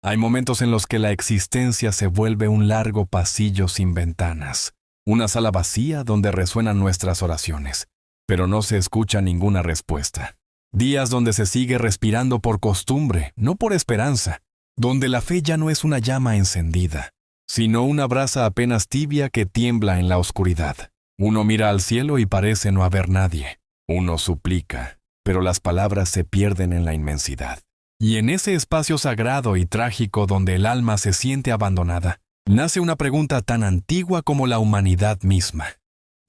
Hay momentos en los que la existencia se vuelve un largo pasillo sin ventanas, una sala vacía donde resuenan nuestras oraciones, pero no se escucha ninguna respuesta. Días donde se sigue respirando por costumbre, no por esperanza, donde la fe ya no es una llama encendida, sino una brasa apenas tibia que tiembla en la oscuridad. Uno mira al cielo y parece no haber nadie. Uno suplica, pero las palabras se pierden en la inmensidad. Y en ese espacio sagrado y trágico donde el alma se siente abandonada, nace una pregunta tan antigua como la humanidad misma.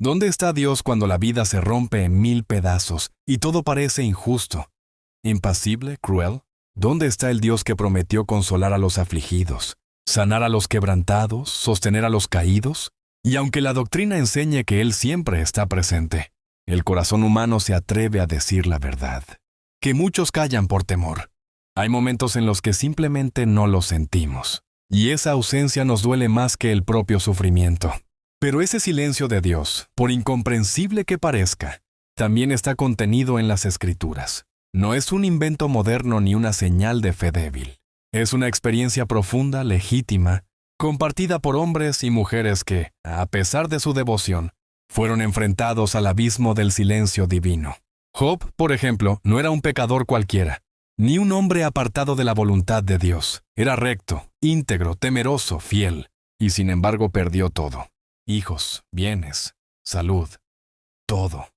¿Dónde está Dios cuando la vida se rompe en 1000 pedazos y todo parece injusto, impasible, cruel? ¿Dónde está el Dios que prometió consolar a los afligidos, sanar a los quebrantados, sostener a los caídos? Y aunque la doctrina enseñe que Él siempre está presente, el corazón humano se atreve a decir la verdad, que muchos callan por temor. Hay momentos en los que simplemente no lo sentimos, y esa ausencia nos duele más que el propio sufrimiento. Pero ese silencio de Dios, por incomprensible que parezca, también está contenido en las Escrituras. No es un invento moderno ni una señal de fe débil. Es una experiencia profunda, legítima, compartida por hombres y mujeres que, a pesar de su devoción, fueron enfrentados al abismo del silencio divino. Job, por ejemplo, no era un pecador cualquiera, ni un hombre apartado de la voluntad de Dios. Era recto, íntegro, temeroso, fiel, y sin embargo perdió todo. Hijos, bienes, salud, todo.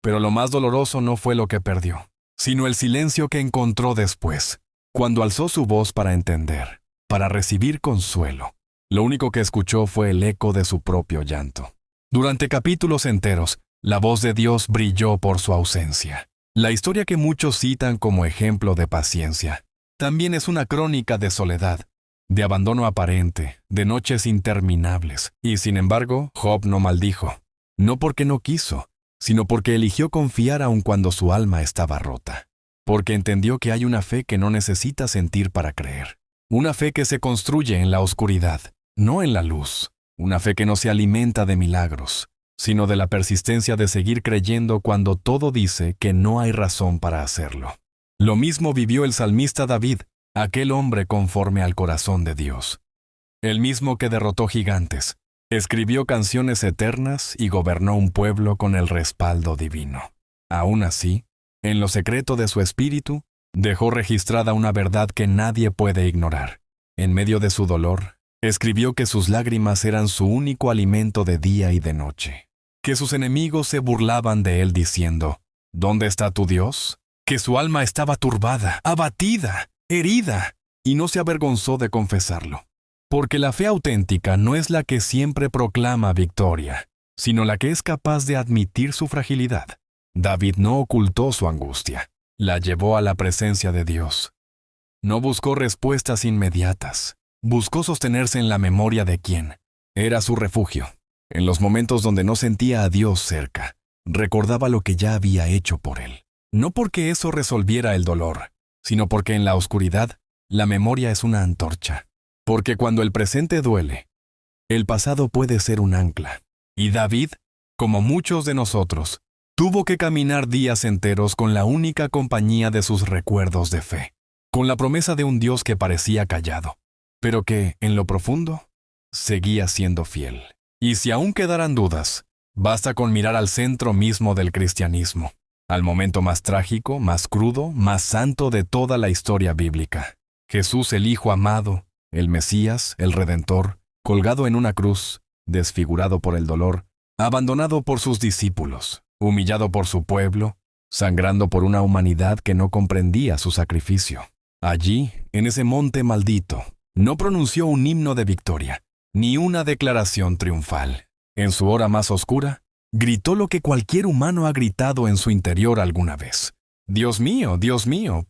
Pero lo más doloroso no fue lo que perdió, sino el silencio que encontró después, cuando alzó su voz para entender, para recibir consuelo. Lo único que escuchó fue el eco de su propio llanto. Durante capítulos enteros, la voz de Dios brilló por su ausencia. La historia que muchos citan como ejemplo de paciencia, también es una crónica de soledad, de abandono aparente, de noches interminables. Y sin embargo, Job no maldijo, no porque no quiso, sino porque eligió confiar aun cuando su alma estaba rota. Porque entendió que hay una fe que no necesita sentir para creer. Una fe que se construye en la oscuridad, no en la luz. Una fe que no se alimenta de milagros, sino de la persistencia de seguir creyendo cuando todo dice que no hay razón para hacerlo. Lo mismo vivió el salmista David, aquel hombre conforme al corazón de Dios. El mismo que derrotó gigantes, escribió canciones eternas y gobernó un pueblo con el respaldo divino. Aún así, en lo secreto de su espíritu, dejó registrada una verdad que nadie puede ignorar. En medio de su dolor, escribió que sus lágrimas eran su único alimento de día y de noche. Que sus enemigos se burlaban de él diciendo, ¿dónde está tu Dios? Que su alma estaba turbada, abatida, herida, y no se avergonzó de confesarlo. Porque la fe auténtica no es la que siempre proclama victoria, sino la que es capaz de admitir su fragilidad. David no ocultó su angustia, la llevó a la presencia de Dios. No buscó respuestas inmediatas, buscó sostenerse en la memoria de quien era su refugio. En los momentos donde no sentía a Dios cerca, recordaba lo que ya había hecho por él. No porque eso resolviera el dolor, sino porque en la oscuridad, la memoria es una antorcha. Porque cuando el presente duele, el pasado puede ser un ancla. Y David, como muchos de nosotros, tuvo que caminar días enteros con la única compañía de sus recuerdos de fe, con la promesa de un Dios que parecía callado, pero que, en lo profundo, seguía siendo fiel. Y si aún quedaran dudas, basta con mirar al centro mismo del cristianismo, al momento más trágico, más crudo, más santo de toda la historia bíblica. Jesús, el Hijo amado, el Mesías, el Redentor, colgado en una cruz, desfigurado por el dolor, abandonado por sus discípulos, humillado por su pueblo, sangrando por una humanidad que no comprendía su sacrificio. Allí, en ese monte maldito, no pronunció un himno de victoria, ni una declaración triunfal. En su hora más oscura, gritó lo que cualquier humano ha gritado en su interior alguna vez. Dios mío,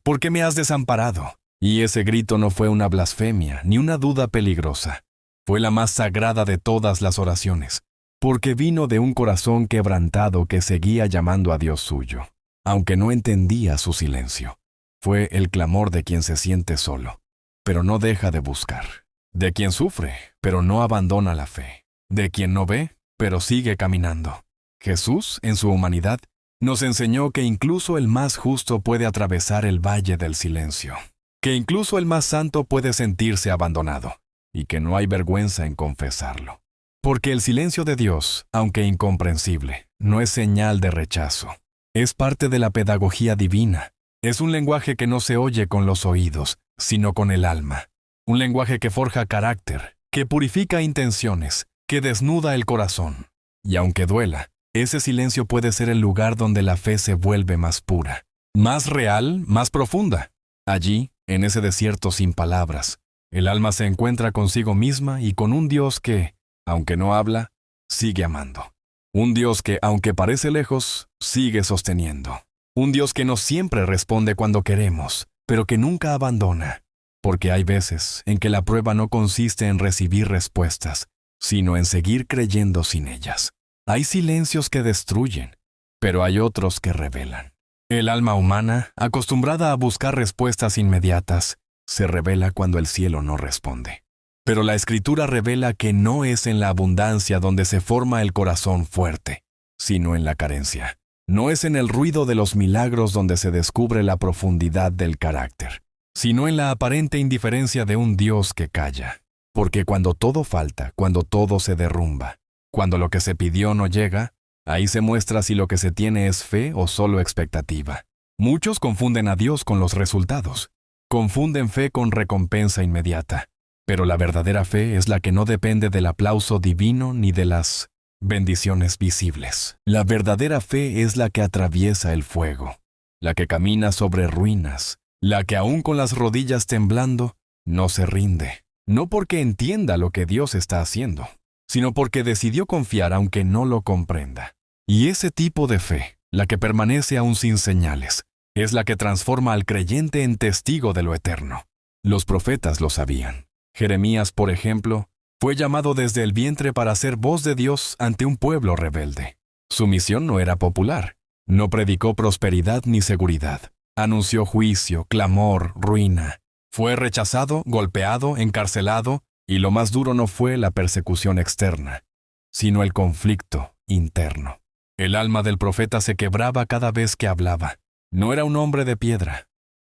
¿por qué me has desamparado? Y ese grito no fue una blasfemia, ni una duda peligrosa. Fue la más sagrada de todas las oraciones, porque vino de un corazón quebrantado que seguía llamando a Dios suyo, aunque no entendía su silencio. Fue el clamor de quien se siente solo, pero no deja de buscar. De quien sufre, pero no abandona la fe. De quien no ve, pero sigue caminando. Jesús, en su humanidad, nos enseñó que incluso el más justo puede atravesar el valle del silencio. que incluso el más santo puede sentirse abandonado, y que no hay vergüenza en confesarlo. Porque el silencio de Dios, aunque incomprensible, no es señal de rechazo. Es parte de la pedagogía divina. Es un lenguaje que no se oye con los oídos, sino con el alma. Un lenguaje que forja carácter, que purifica intenciones, que desnuda el corazón. Y aunque duela, ese silencio puede ser el lugar donde la fe se vuelve más pura, más real, más profunda. Allí, en ese desierto sin palabras, el alma se encuentra consigo misma y con un Dios que, aunque no habla, sigue amando. Un Dios que, aunque parece lejos, sigue sosteniendo. Un Dios que no siempre responde cuando queremos, pero que nunca abandona. Porque hay veces en que la prueba no consiste en recibir respuestas, sino en seguir creyendo sin ellas. Hay silencios que destruyen, pero hay otros que revelan. El alma humana, acostumbrada a buscar respuestas inmediatas, se revela cuando el cielo no responde. Pero la Escritura revela que no es en la abundancia donde se forma el corazón fuerte, sino en la carencia. No es en el ruido de los milagros donde se descubre la profundidad del carácter, sino en la aparente indiferencia de un Dios que calla. Porque cuando todo falta, cuando todo se derrumba, cuando lo que se pidió no llega, ahí se muestra si lo que se tiene es fe o solo expectativa. Muchos confunden a Dios con los resultados. Confunden fe con recompensa inmediata. Pero la verdadera fe es la que no depende del aplauso divino ni de las bendiciones visibles. La verdadera fe es la que atraviesa el fuego, la que camina sobre ruinas, la que aún con las rodillas temblando, no se rinde. No porque entienda lo que Dios está haciendo, sino porque decidió confiar aunque no lo comprenda. Y ese tipo de fe, la que permanece aún sin señales, es la que transforma al creyente en testigo de lo eterno. Los profetas lo sabían. Jeremías, por ejemplo, fue llamado desde el vientre para ser voz de Dios ante un pueblo rebelde. Su misión no era popular. No predicó prosperidad ni seguridad. Anunció juicio, clamor, ruina. Fue rechazado, golpeado, encarcelado, y lo más duro no fue la persecución externa, sino el conflicto interno. El alma del profeta se quebraba cada vez que hablaba. No era un hombre de piedra.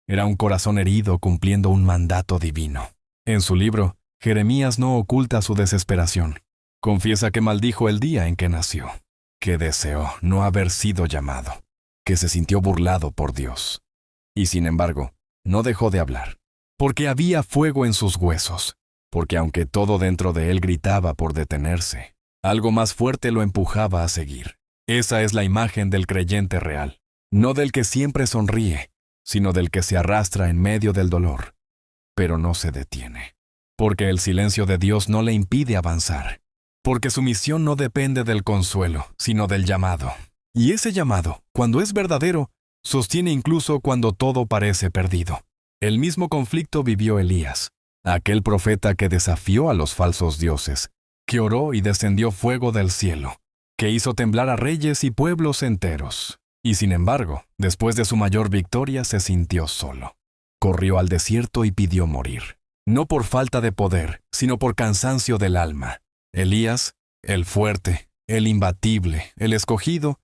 Era un corazón herido cumpliendo un mandato divino. En su libro, Jeremías no oculta su desesperación. Confiesa que maldijo el día en que nació, que deseó no haber sido llamado, que se sintió burlado por Dios. Y sin embargo, no dejó de hablar, porque había fuego en sus huesos, porque aunque todo dentro de él gritaba por detenerse, algo más fuerte lo empujaba a seguir. Esa es la imagen del creyente real, no del que siempre sonríe, sino del que se arrastra en medio del dolor, pero no se detiene. Porque el silencio de Dios no le impide avanzar. Porque su misión no depende del consuelo, sino del llamado. Y ese llamado, cuando es verdadero, sostiene incluso cuando todo parece perdido. El mismo conflicto vivió Elías, aquel profeta que desafió a los falsos dioses, que oró y descendió fuego del cielo, que hizo temblar a reyes y pueblos enteros. Y sin embargo, después de su mayor victoria se sintió solo. Corrió al desierto y pidió morir. No por falta de poder, sino por cansancio del alma. Elías, el fuerte, el imbatible, el escogido,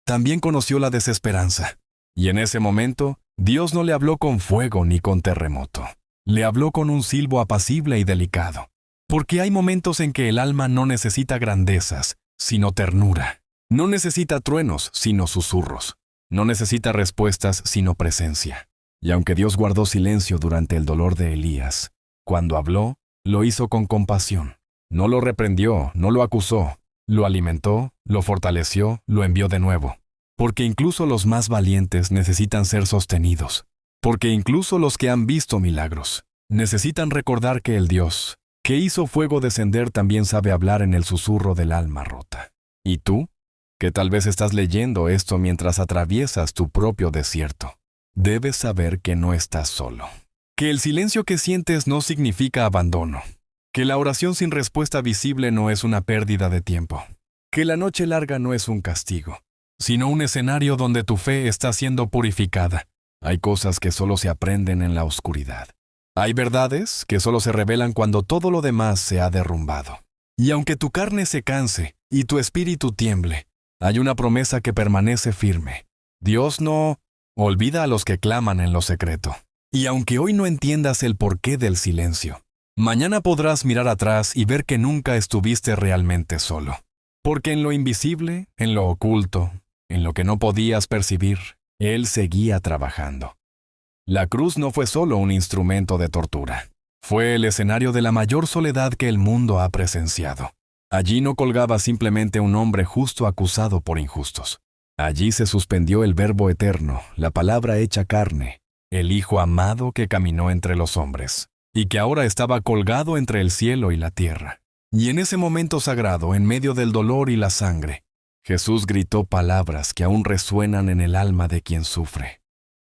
también conoció la desesperanza. Y en ese momento, Dios no le habló con fuego ni con terremoto. Le habló con un silbo apacible y delicado. Porque hay momentos en que el alma no necesita grandezas, sino ternura. No necesita truenos, sino susurros. No necesita respuestas, sino presencia. Y aunque Dios guardó silencio durante el dolor de Elías, cuando habló, lo hizo con compasión. No lo reprendió, no lo acusó. Lo alimentó, lo fortaleció, lo envió de nuevo. Porque incluso los más valientes necesitan ser sostenidos. Porque incluso los que han visto milagros necesitan recordar que el Dios que hizo fuego descender también sabe hablar en el susurro del alma rota. ¿Y tú? Que tal vez estás leyendo esto mientras atraviesas tu propio desierto. Debes saber que no estás solo. Que el silencio que sientes no significa abandono. Que la oración sin respuesta visible no es una pérdida de tiempo. Que la noche larga no es un castigo, sino un escenario donde tu fe está siendo purificada. Hay cosas que solo se aprenden en la oscuridad. Hay verdades que solo se revelan cuando todo lo demás se ha derrumbado. Y aunque tu carne se canse y tu espíritu tiemble, hay una promesa que permanece firme. Dios no olvida a los que claman en lo secreto. Y aunque hoy no entiendas el porqué del silencio, mañana podrás mirar atrás y ver que nunca estuviste realmente solo. Porque en lo invisible, en lo oculto, en lo que no podías percibir, Él seguía trabajando. La cruz no fue solo un instrumento de tortura. Fue el escenario de la mayor soledad que el mundo ha presenciado. Allí no colgaba simplemente un hombre justo acusado por injustos. Allí se suspendió el Verbo eterno, la palabra hecha carne, el Hijo amado que caminó entre los hombres, y que ahora estaba colgado entre el cielo y la tierra. Y en ese momento sagrado, en medio del dolor y la sangre, Jesús gritó palabras que aún resuenan en el alma de quien sufre.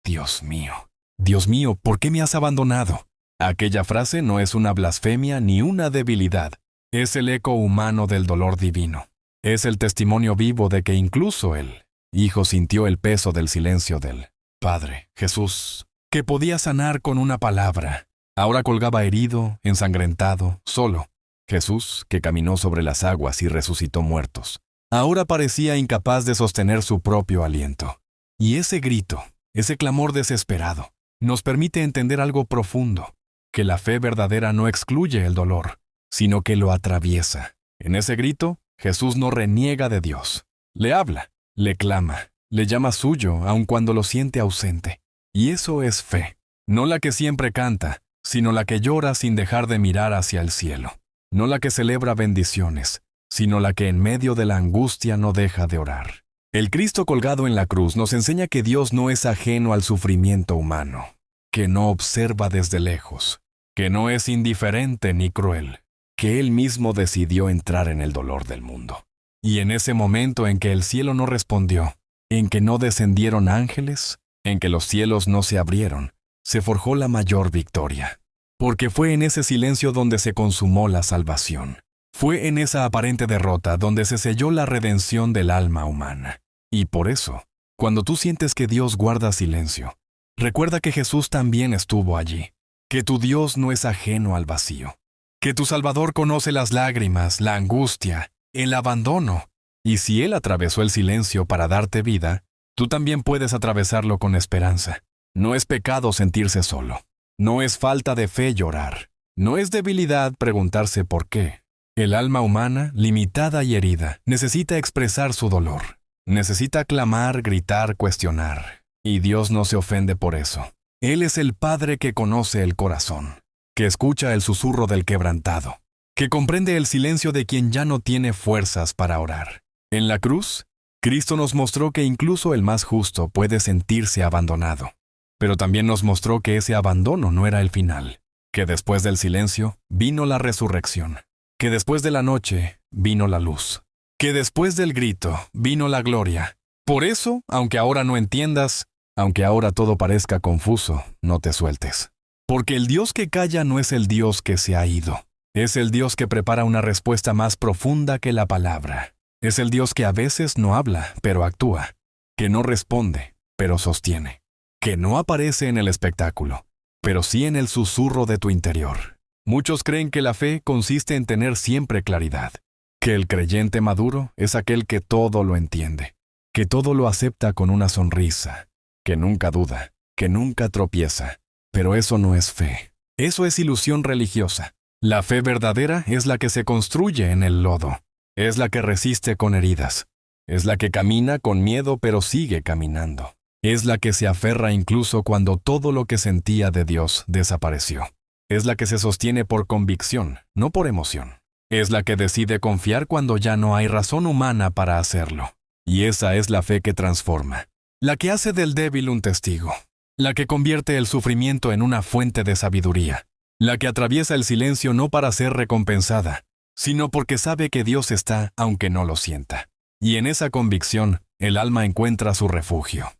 Dios mío, ¿por qué me has abandonado? Aquella frase no es una blasfemia ni una debilidad. Es el eco humano del dolor divino. Es el testimonio vivo de que incluso el Hijo sintió el peso del silencio del Padre, Jesús, que podía sanar con una palabra. Ahora colgaba herido, ensangrentado, solo. Jesús, que caminó sobre las aguas y resucitó muertos, ahora parecía incapaz de sostener su propio aliento. Y ese grito, ese clamor desesperado, nos permite entender algo profundo, que la fe verdadera no excluye el dolor, sino que lo atraviesa. En ese grito, Jesús no reniega de Dios. Le habla, le clama, le llama suyo aun cuando lo siente ausente. Y eso es fe, no la que siempre canta, sino la que llora sin dejar de mirar hacia el cielo. No la que celebra bendiciones, sino la que en medio de la angustia no deja de orar. El Cristo colgado en la cruz nos enseña que Dios no es ajeno al sufrimiento humano, que no observa desde lejos, que no es indiferente ni cruel, que Él mismo decidió entrar en el dolor del mundo. Y en ese momento en que el cielo no respondió, en que no descendieron ángeles, en que los cielos no se abrieron, se forjó la mayor victoria. Porque fue en ese silencio donde se consumó la salvación. Fue en esa aparente derrota donde se selló la redención del alma humana. Y por eso, cuando tú sientes que Dios guarda silencio, recuerda que Jesús también estuvo allí, que tu Dios no es ajeno al vacío, que tu Salvador conoce las lágrimas, la angustia, el abandono, y si Él atravesó el silencio para darte vida, tú también puedes atravesarlo con esperanza. No es pecado sentirse solo. No es falta de fe llorar. No es debilidad preguntarse por qué. El alma humana, limitada y herida, necesita expresar su dolor. Necesita clamar, gritar, cuestionar. Y Dios no se ofende por eso. Él es el Padre que conoce el corazón, que escucha el susurro del quebrantado, que comprende el silencio de quien ya no tiene fuerzas para orar. En la cruz, Cristo nos mostró que incluso el más justo puede sentirse abandonado. Pero también nos mostró que ese abandono no era el final, que después del silencio vino la resurrección, que después de la noche vino la luz, que después del grito vino la gloria. Por eso, aunque ahora no entiendas, aunque ahora todo parezca confuso, no te sueltes. Porque el Dios que calla no es el Dios que se ha ido. Es el Dios que prepara una respuesta más profunda que la palabra. Es el Dios que a veces no habla, pero actúa, que no responde, pero sostiene, que no aparece en el espectáculo, pero sí en el susurro de tu interior. Muchos creen que la fe consiste en tener siempre claridad, que el creyente maduro es aquel que todo lo entiende, que todo lo acepta con una sonrisa, que nunca duda, que nunca tropieza. Pero eso no es fe, eso es ilusión religiosa. La fe verdadera es la que se construye en el lodo, es la que resiste con heridas, es la que camina con miedo pero sigue caminando. Es la que se aferra incluso cuando todo lo que sentía de Dios desapareció. Es la que se sostiene por convicción, no por emoción. Es la que decide confiar cuando ya no hay razón humana para hacerlo. Y esa es la fe que transforma. La que hace del débil un testigo. La que convierte el sufrimiento en una fuente de sabiduría. La que atraviesa el silencio no para ser recompensada, sino porque sabe que Dios está aunque no lo sienta. Y en esa convicción, el alma encuentra su refugio.